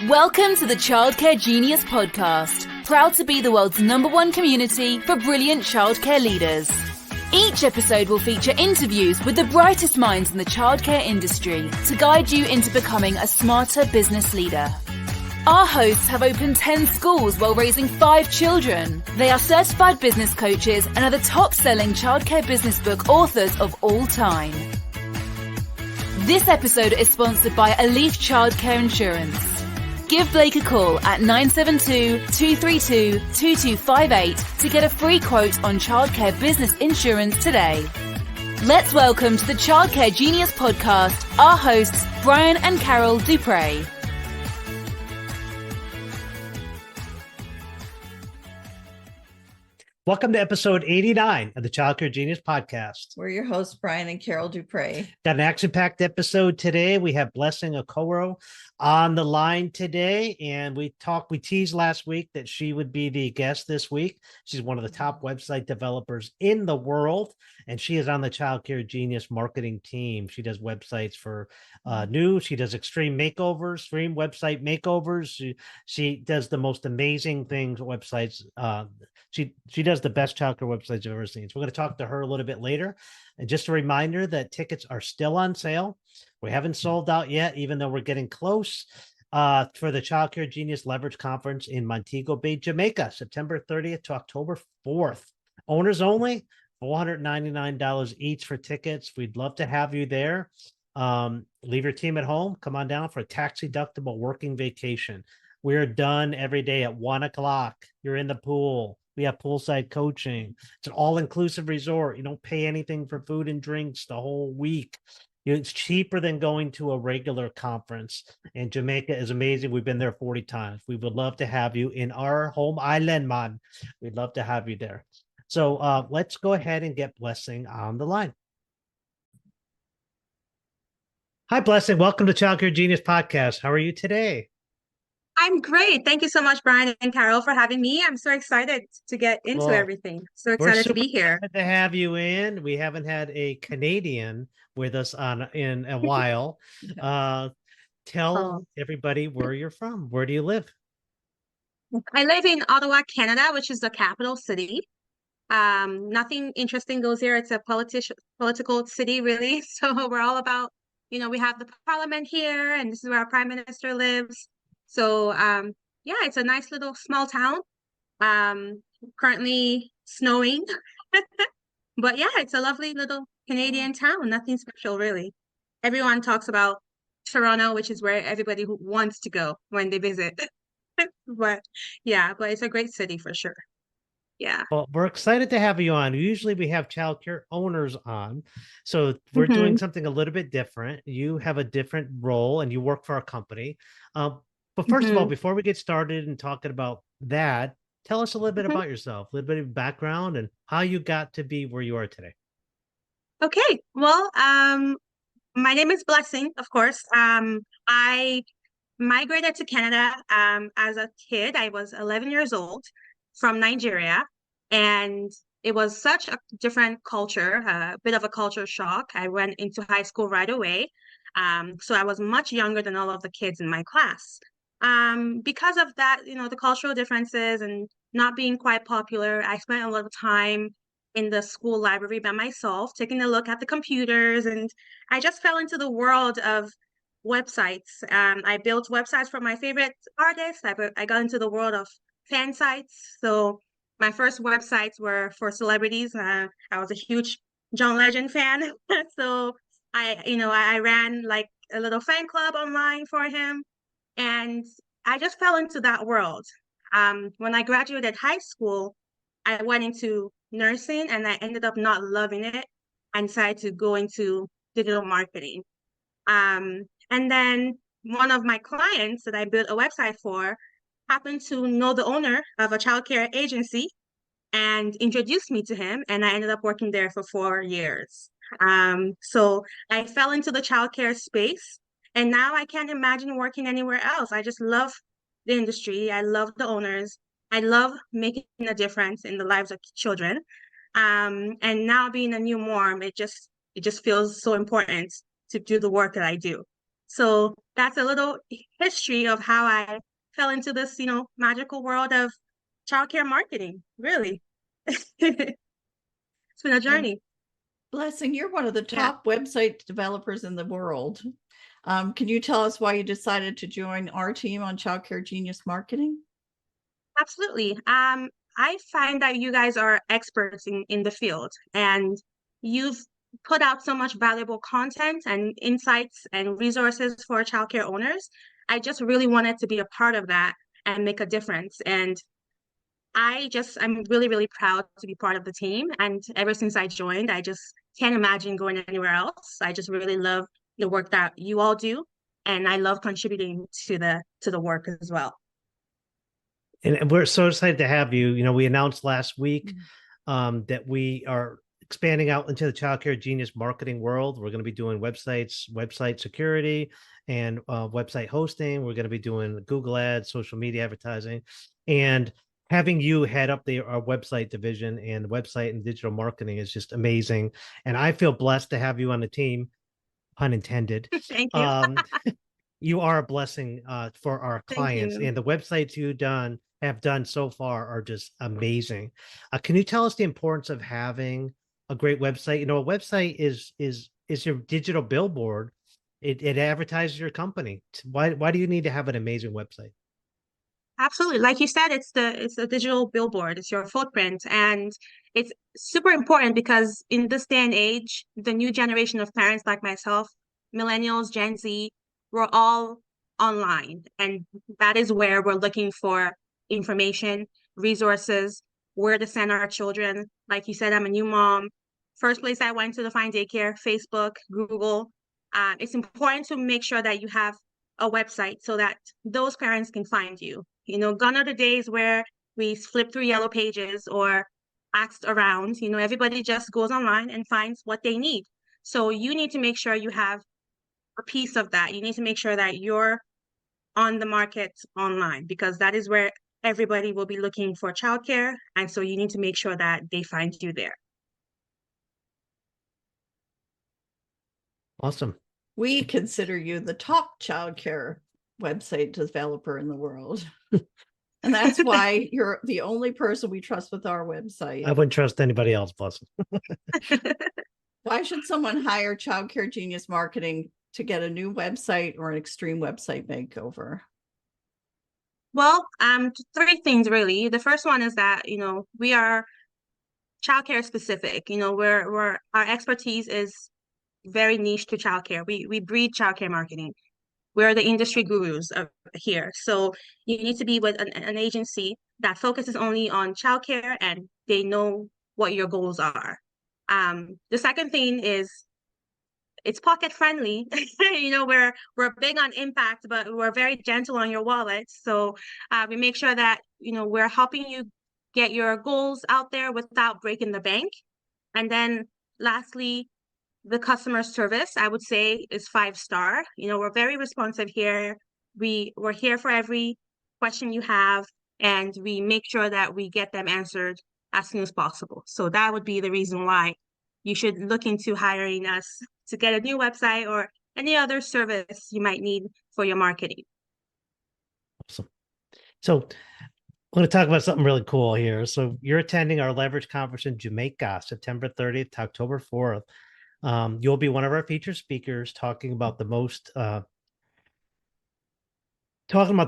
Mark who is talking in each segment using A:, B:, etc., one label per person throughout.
A: Welcome to the Childcare Genius podcast, proud to be the world's #1 community for brilliant childcare leaders. Each episode will feature interviews with the brightest minds in the childcare industry to guide you into becoming a smarter business leader. Our hosts have opened 10 schools while raising 5 children. They are certified business coaches and are the top-selling childcare business book authors of all time. This episode is sponsored by Elif Childcare Insurance. Give Blake a call at 972-232-2258 to get a free quote on childcare business insurance today. Let's welcome to the Childcare Genius podcast our hosts, Brian and Carol Dupre.
B: Welcome to episode 89 of the Childcare Genius podcast.
C: We're your hosts, Brian and Carol Dupre.
B: Got an action-packed episode today. We have Blessing Okoro on the line today, and we teased last week that she would be the guest this week. She's one of the top website developers in the world, and she is on the Childcare Genius marketing team. She does websites for news. She does extreme makeovers, extreme website makeovers. She does the most amazing things, websites. She does the best childcare websites I've ever seen. So we're going to talk to her a little bit later. And just a reminder that tickets are still on sale. We haven't sold out yet, even though we're getting close for the Childcare Genius Leverage Conference in Montego Bay, Jamaica, September 30th to October 4th. Owners only, $499 each for tickets. We'd love to have you there. Leave your team at home. Come on down for a tax-deductible working vacation. We're done every day at 1 o'clock. You're in the pool. We have poolside coaching. It's an all-inclusive resort. You don't pay anything for food and drinks the whole week. It's cheaper than going to a regular conference. And Jamaica is amazing. We've been there 40 times. We would love to have you in our home island, man. We'd love to have you there. So let's go ahead and get Blessing on the line. Hi, Blessing. Welcome to Childcare Genius Podcast. How are you today?
D: I'm great. Thank you so much, Brian and Carol, for having me. I'm so excited to get into everything. So excited to be here.
B: Excited to have you in. We haven't had a Canadian with us in a while. Tell everybody where you're from. Where do you live?
D: I live in Ottawa, Canada, which is the capital city. Nothing interesting goes here. It's a political city, really. So we're all about, we have the parliament here, and this is where our prime minister lives. So, yeah, it's a nice little small town, currently snowing, but yeah, it's a lovely little Canadian town. Nothing special, really. Everyone talks about Toronto, which is where everybody who wants to go when they visit. But yeah, but it's a great city for sure. Yeah.
B: Well, we're excited to have you on. Usually we have childcare owners on. So we're doing something a little bit different. You have a different role and you work for our company. But first of all, before we get started and talking about that, tell us a little bit about yourself, a little bit of background and how you got to be where you are today.
D: Okay. Well, my name is Blessing, of course. I migrated to Canada as a kid. I was 11 years old from Nigeria, and it was such a different culture, a bit of a culture shock. I went into high school right away. So I was much younger than all of the kids in my class. Because of that, the cultural differences and not being quite popular, I spent a lot of time in the school library by myself, taking a look at the computers, and I just fell into the world of websites. I built websites for my favorite artists. I got into the world of fan sites. So my first websites were for celebrities. I was a huge John Legend fan. So I ran like a little fan club online for him. And I just fell into that world. When I graduated high school, I went into nursing and I ended up not loving it and decided to go into digital marketing. And then one of my clients that I built a website for happened to know the owner of a childcare agency and introduced me to him. And I ended up working there for 4 years. So I fell into the childcare space. And now I can't imagine working anywhere else. I just love the industry. I love the owners. I love making a difference in the lives of children. And now being a new mom, it just feels so important to do the work that I do. So that's a little history of how I fell into this, magical world of childcare marketing, really. It's been a
C: And
D: journey.
C: Blessing, you're one of the
D: Yeah.
C: top website developers in the world. Can you tell us why you decided to join our team on Childcare Genius Marketing?
D: Absolutely. I find that you guys are experts in the field, and you've put out so much valuable content and insights and resources for childcare owners. I just really wanted to be a part of that and make a difference. And I'm really, really proud to be part of the team. And ever since I joined, I just can't imagine going anywhere else. I just really love the work that you all do, and I love contributing to the work as well.
B: And we're so excited to have you. We announced last week that we are expanding out into the childcare genius marketing world. We're going to be doing websites, website security, and website hosting. We're going to be doing Google Ads, social media advertising, and having you head up our website division and website and digital marketing is just amazing. And I feel blessed to have you on the team, pun intended.
D: Thank you.
B: You are a blessing for our
D: Thank
B: clients,
D: you.
B: and the websites you have done so far are just amazing. Can you tell us the importance of having a great website? A website is your digital billboard. It advertises your company. Why do you need to have an amazing website?
D: Absolutely. Like you said, it's the digital billboard, it's your footprint. And it's super important because in this day and age, the new generation of parents like myself, millennials, Gen Z, we're all online. And that is where we're looking for information, resources, where to send our children. Like you said, I'm a new mom. First place I went to find daycare, Facebook, Google. It's important to make sure that you have a website so that those parents can find you. Gone are the days where we flip through yellow pages or asked around. Everybody just goes online and finds what they need. So you need to make sure you have a piece of that. You need to make sure that you're on the market online because that is where everybody will be looking for childcare. And so you need to make sure that they find you there.
B: Awesome.
C: We consider you the top childcare website developer in the world. And that's why you're the only person we trust with our website.
B: I wouldn't trust anybody else, bless them.
C: Why should someone hire Childcare Genius Marketing to get a new website or an extreme website makeover?
D: Well, three things really. The first one is that, we are childcare specific. We're our expertise is very niche to childcare. We breed childcare marketing. We're the industry gurus here. So you need to be with an agency that focuses only on childcare and they know what your goals are. The second thing is it's pocket friendly. We're big on impact, but we're very gentle on your wallet. So we make sure that we're helping you get your goals out there without breaking the bank. And then lastly, the customer service, I would say, is 5-star. We're very responsive here. We're here for every question you have, and we make sure that we get them answered as soon as possible. So that would be the reason why you should look into hiring us to get a new website or any other service you might need for your marketing.
B: Awesome. So I'm going to talk about something really cool here. So you're attending our Leverage Conference in Jamaica, September 30th to October 4th. You'll be one of our featured speakers talking about the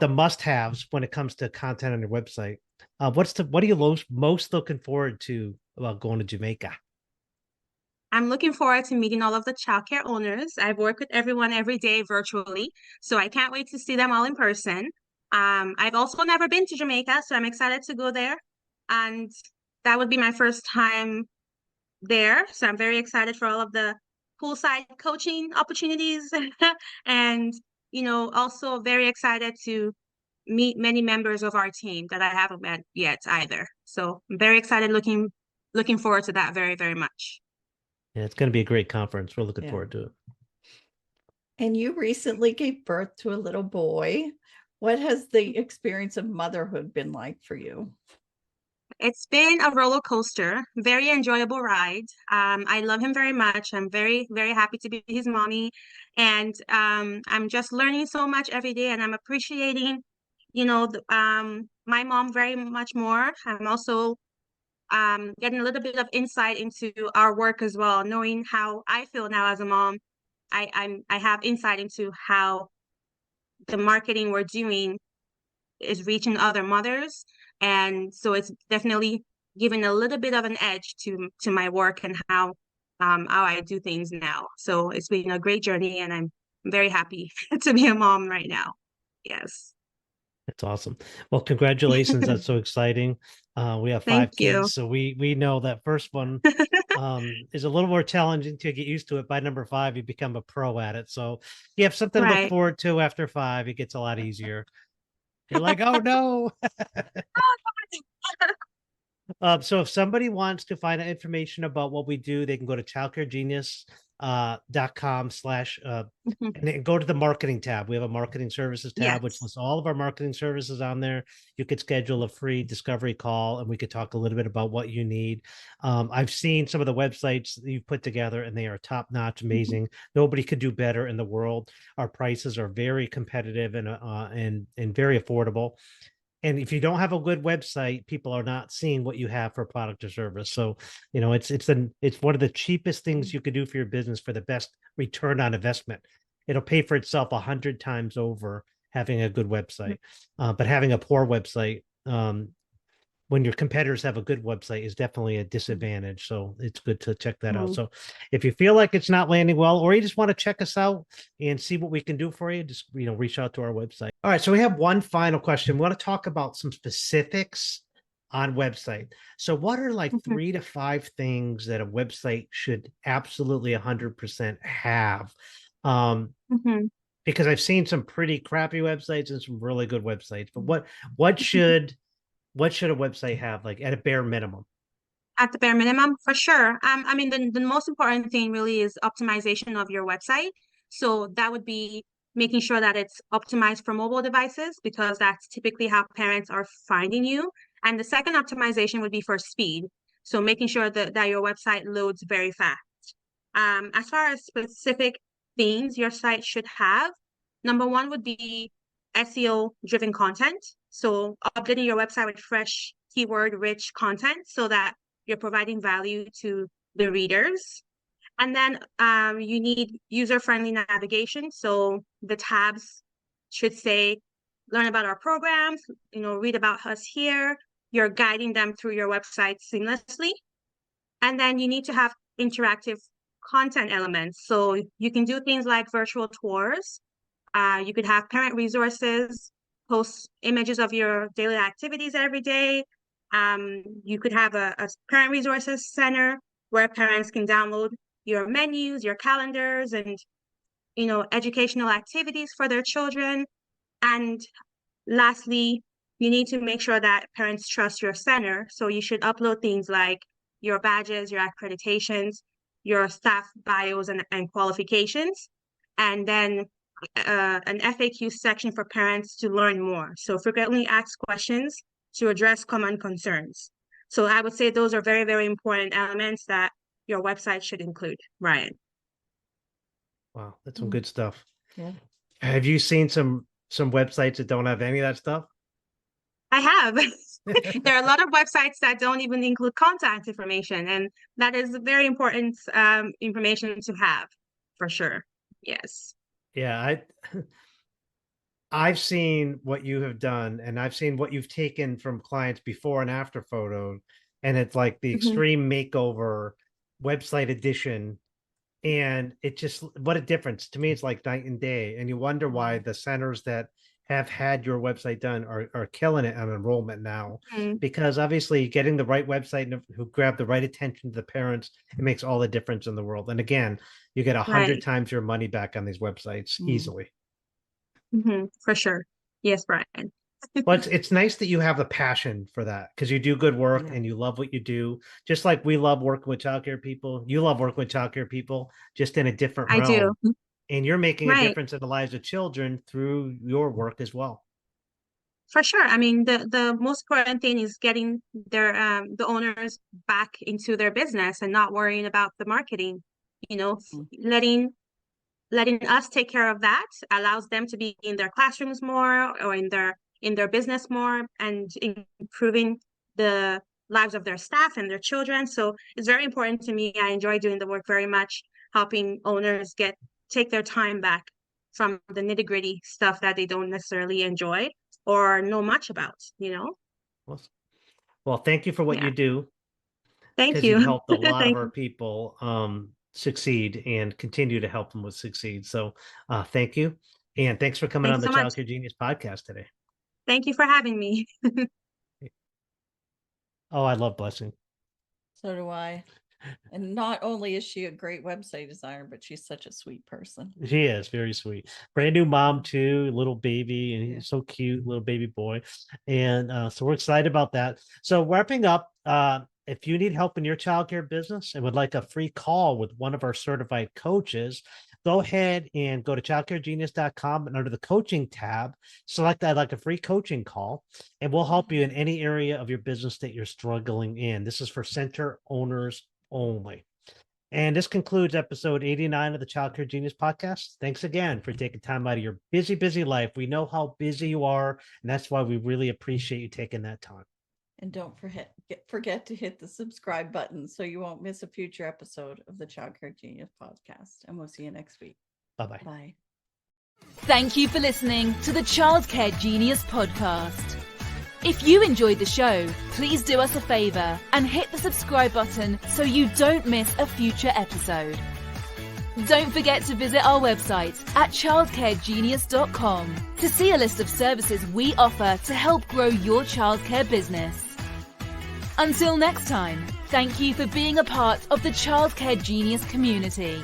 B: must-haves when it comes to content on your website. What are you most looking forward to about going to Jamaica?
D: I'm looking forward to meeting all of the childcare owners. I've worked with everyone every day virtually, so I can't wait to see them all in person. I've also never been to Jamaica, so I'm excited to go there. And that would be my first time there. So I'm very excited for all of the poolside coaching opportunities and, also very excited to meet many members of our team that I haven't met yet either. So I'm very excited, looking forward to that very, very much.
B: Yeah, it's going to be a great conference. We're looking
C: Yeah.
B: forward to it.
C: And you recently gave birth to a little boy. What has the experience of motherhood been like for you?
D: It's been a roller coaster, very enjoyable ride. I love him very much. I'm very, very happy to be his mommy. And I'm just learning so much every day, and I'm appreciating, my mom very much more. I'm also getting a little bit of insight into our work as well, knowing how I feel now as a mom. I have insight into how the marketing we're doing is reaching other mothers, and so it's definitely giving a little bit of an edge to my work and how I do things now. So it's been a great journey, and I'm very happy to be a mom right now. Yes.
B: That's awesome. Well, congratulations. That's so exciting. We have
D: Thank
B: 5 kids,
D: you.
B: so we know that first one is a little more challenging to get used to it. By number 5, you become a pro at it. So you have something to look
D: Right.
B: forward to after 5. It gets a lot easier. You're like, oh no. So if somebody wants to find out information about what we do, they can go to childcaregenius.com/,
D: Mhm.
B: and then go to the marketing tab. We have a marketing services tab, which
D: Yes.
B: lists all of our marketing services on there. You could schedule a free discovery call and we could talk a little bit about what you need. I've seen some of the websites that you've put together and they are top notch,
D: Mhm.
B: amazing. Nobody could do better in the world. Our prices are very competitive and very affordable. And if you don't have a good website, people are not seeing what you have for product or service. So, it's one of the cheapest things you could do for your business for the best return on investment. It'll pay for itself 100 times over having a good website. But having a poor website, when your competitors have a good website, is definitely a disadvantage. So it's good to check that out.
D: Mhm.
B: So if you feel like it's not landing well, or you just want to check us out and see what we can do for you, just reach out to our website. All right. So we have one final question. We want to talk about some specifics on website. So what are like
D: Mhm.
B: 3 to 5 things that a website should absolutely 100% have? Um,
D: Mhm.
B: because I've seen some pretty crappy websites and some really good websites, but what should what should a website have, like, at a bare minimum?
D: At the bare minimum, for sure. I mean, the most important thing really is optimization of your website. So that would be making sure that it's optimized for mobile devices, because that's typically how parents are finding you. And the second optimization would be for speed. So making sure that your website loads very fast. As far as specific themes your site should have, number one would be SEO driven content. So updating your website with fresh keyword rich content so that you're providing value to the readers. And then you need user-friendly navigation. So the tabs should say, learn about our programs, read about us here. You're guiding them through your website seamlessly. And then you need to have interactive content elements. So you can do things like virtual tours. You could have parent resources, post images of your daily activities every day. You could have a parent resources center where parents can download your menus, your calendars, and educational activities for their children. And lastly, you need to make sure that parents trust your center. So you should upload things like your badges, your accreditations, your staff bios and qualifications, and then an FAQ section for parents to learn more. So frequently asked questions to address common concerns. So I would say those are very, very important elements that your website should include, Ryan.
B: Wow, that's some good stuff.
C: Yeah.
B: Have you seen some websites that don't have any of that stuff?
D: I have. There are a lot of websites that don't even include contact information, and that is very important information to have for sure. Yes.
B: Yeah, I've seen what you have done, and I've seen what you've taken from clients before and after photos, and it's like the
D: Mhm.
B: extreme makeover website edition. And it just, what a difference. To me, it's like night and day. And you wonder why the centers that have had your website done are killing it on enrollment now.
D: Mhm.
B: Because obviously getting the right website and who grab the right attention to the parents, it makes all the difference in the world. And again, you get 100
D: Right.
B: times your money back on these websites easily.
D: For sure. Yes, Brian.
B: Well, it's nice that you have the passion for that, because you do good work
C: Yeah.
B: and you love what you do. Just like we love working with childcare people, you love working with childcare people, just in a different
D: I do.
B: realm. And you're making a
D: Right.
B: difference in the lives of children through your work as well.
D: For sure. I mean, the most important thing is getting their the owners back into their business and not worrying about the marketing. You know, letting us take care of that allows them to be in their classrooms more or in their business more and improving the lives of their staff and their children. So it's very important to me. I enjoy doing the work very much, helping owners take their time back from the nitty-gritty stuff that they don't necessarily enjoy or know much about, you know?
B: Well, thank you for what
D: Yeah.
B: you do.
D: Thank
B: Because
D: you.
B: you've helped a lot
D: Thank
B: of our people succeed and continue to help them with succeed. So thank you. And thanks for coming
D: Thank
B: on
D: you
B: the
D: so much.
B: Childcare Genius podcast today.
D: Thank you for having me.
B: Oh, I love Blessing.
C: So do I. And not only is she a great website designer, but she's such a sweet person.
B: She is very sweet. Brand new mom too, little baby, and he's so cute, little baby boy. And so we're excited about that. So wrapping up, if you need help in your childcare business and would like a free call with one of our certified coaches, go ahead and go to childcaregenius.com and under the coaching tab, select I'd like a free coaching call, and we'll help you in any area of your business that you're struggling in. This is for center owners only. And this concludes episode 89 of the Childcare Genius podcast. Thanks again for taking time out of your busy, busy life. We know how busy you are, and that's why we really appreciate you taking that time.
C: And don't forget to hit the subscribe button so you won't miss a future episode of the Childcare Genius podcast. And we'll see you next week.
B: Bye-bye.
C: Bye.
A: Thank you for listening to the Childcare Genius podcast. If you enjoyed the show, please do us a favor and hit the subscribe button so you don't miss a future episode. Don't forget to visit our website at childcaregenius.com to see a list of services we offer to help grow your childcare business. Until next time, thank you for being a part of the Childcare Genius community.